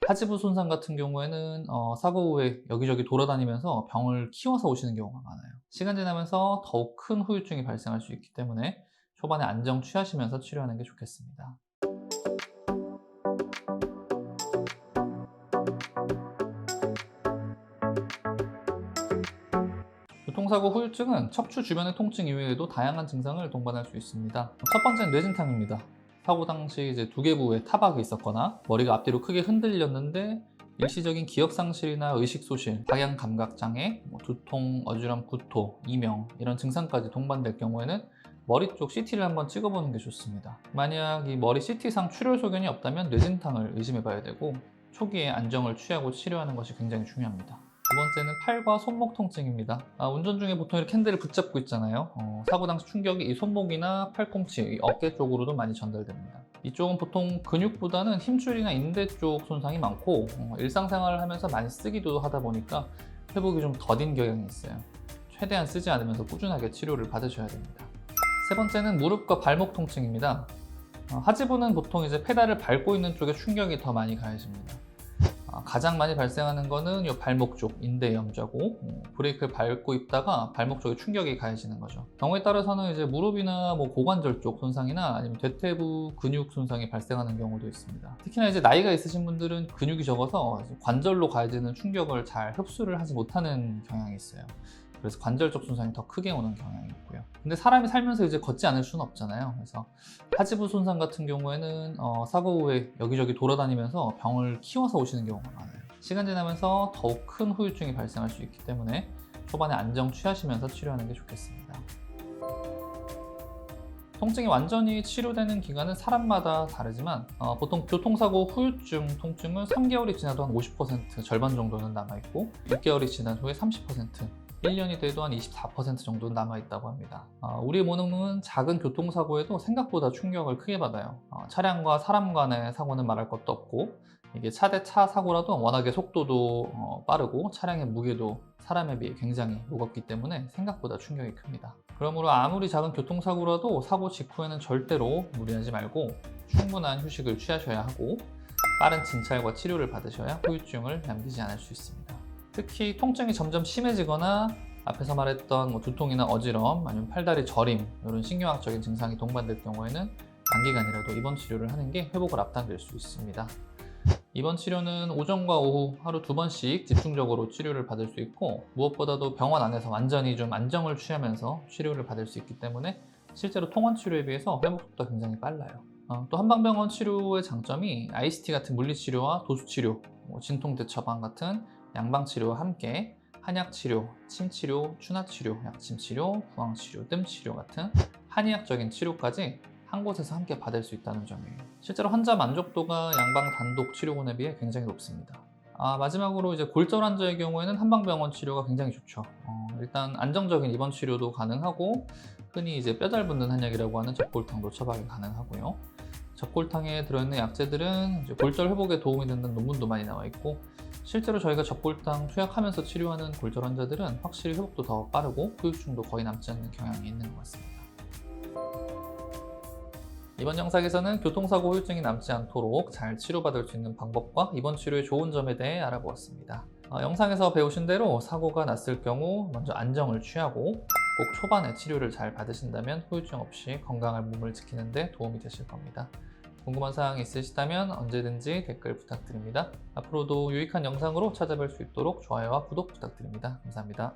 하지부 손상 같은 경우에는 사고 후에 여기저기 돌아다니면서 병을 키워서 오시는 경우가 많아요. 시간 지나면서 더욱 큰 후유증이 발생할 수 있기 때문에 초반에 안정 취하시면서 치료하는 게 좋겠습니다. 교통사고 후유증은 척추 주변의 통증 이외에도 다양한 증상을 동반할 수 있습니다. 첫 번째는 뇌진탕입니다. 사고 당시 이제 두개부에 타박이 있었거나 머리가 앞뒤로 크게 흔들렸는데 일시적인 기억 상실이나 의식 소실, 방향 감각 장애, 두통, 어지럼, 구토, 이명 이런 증상까지 동반될 경우에는 머리 쪽 CT를 한번 찍어보는 게 좋습니다. 만약 이 머리 CT상 출혈 소견이 없다면 뇌진탕을 의심해 봐야 되고 초기에 안정을 취하고 치료하는 것이 굉장히 중요합니다. 두 번째는 팔과 손목 통증입니다. 운전 중에 보통 이렇게 핸들을 붙잡고 있잖아요. 사고 당시 충격이 이 손목이나 팔꿈치, 이 어깨 쪽으로도 많이 전달됩니다. 이쪽은 보통 근육보다는 힘줄이나 인대 쪽 손상이 많고 일상생활을 하면서 많이 쓰기도 하다 보니까 회복이 좀 더딘 경향이 있어요. 최대한 쓰지 않으면서 꾸준하게 치료를 받으셔야 됩니다. 세 번째는 무릎과 발목 통증입니다. 하지부는 보통 이제 페달을 밟고 있는 쪽에 충격이 더 많이 가해집니다. 가장 많이 발생하는 거는 이 발목 쪽 인대 염좌고 브레이크를 밟고 있다가 발목 쪽에 충격이 가해지는 거죠. 경우에 따라서는 이제 무릎이나 고관절 쪽 손상이나 아니면 대퇴부 근육 손상이 발생하는 경우도 있습니다. 특히나 이제 나이가 있으신 분들은 근육이 적어서 관절로 가해지는 충격을 잘 흡수를 하지 못하는 경향이 있어요. 그래서 관절적 손상이 더 크게 오는 경향이 있고요. 근데 사람이 살면서 이제 걷지 않을 수는 없잖아요. 그래서 하지부 손상 같은 경우에는 사고 후에 여기저기 돌아다니면서 병을 키워서 오시는 경우가 많아요. 시간 지나면서 더욱 큰 후유증이 발생할 수 있기 때문에 초반에 안정 취하시면서 치료하는 게 좋겠습니다. 통증이 완전히 치료되는 기간은 사람마다 다르지만 보통 교통사고 후유증 통증은 3개월이 지나도 한 50% 절반 정도는 남아있고 6개월이 지난 후에 30%, 1년이 돼도 한 24% 정도는 남아있다고 합니다. 우리 몸은 작은 교통사고에도 생각보다 충격을 크게 받아요. 차량과 사람 간의 사고는 말할 것도 없고 이게 차 대 차 사고라도 워낙에 속도도 빠르고 차량의 무게도 사람에 비해 굉장히 무겁기 때문에 생각보다 충격이 큽니다. 그러므로 아무리 작은 교통사고라도 사고 직후에는 절대로 무리하지 말고 충분한 휴식을 취하셔야 하고 빠른 진찰과 치료를 받으셔야 후유증을 남기지 않을 수 있습니다. 특히 통증이 점점 심해지거나 앞에서 말했던 두통이나 어지럼 아니면 팔다리 저림 이런 신경학적인 증상이 동반될 경우에는 단기간이라도 입원 치료를 하는 게 회복을 앞당길 수 있습니다. 입원 치료는 오전과 오후 하루 2번씩 집중적으로 치료를 받을 수 있고 무엇보다도 병원 안에서 완전히 좀 안정을 취하면서 치료를 받을 수 있기 때문에 실제로 통원 치료에 비해서 회복 속도가 굉장히 빨라요. 또 한방병원 치료의 장점이 ICT 같은 물리치료와 도수치료, 진통대처방 같은 양방치료와 함께 한약치료, 침치료, 추나치료, 약침치료, 부항치료, 뜸치료 같은 한의학적인 치료까지 한 곳에서 함께 받을 수 있다는 점이에요. 실제로 환자 만족도가 양방 단독 치료군에 비해 굉장히 높습니다. 마지막으로 이제 골절 환자의 경우에는 한방병원 치료가 굉장히 좋죠. 일단 안정적인 입원 치료도 가능하고 흔히 이제 뼈잘 붙는 한약이라고 하는 적골탕도 처방이 가능하고요. 적골탕에 들어있는 약재들은 이제 골절 회복에 도움이 된다는 논문도 많이 나와 있고 실제로 저희가 적골탕 투약하면서 치료하는 골절 환자들은 확실히 회복도 더 빠르고 후유증도 거의 남지 않는 경향이 있는 것 같습니다. 이번 영상에서는 교통사고 후유증이 남지 않도록 잘 치료받을 수 있는 방법과 입원 치료의 좋은 점에 대해 알아보았습니다. 영상에서 배우신 대로 사고가 났을 경우 먼저 안정을 취하고 꼭 초반에 치료를 잘 받으신다면 후유증 없이 건강한 몸을 지키는 데 도움이 되실 겁니다. 궁금한 사항이 있으시다면 언제든지 댓글 부탁드립니다. 앞으로도 유익한 영상으로 찾아뵐 수 있도록 좋아요와 구독 부탁드립니다. 감사합니다.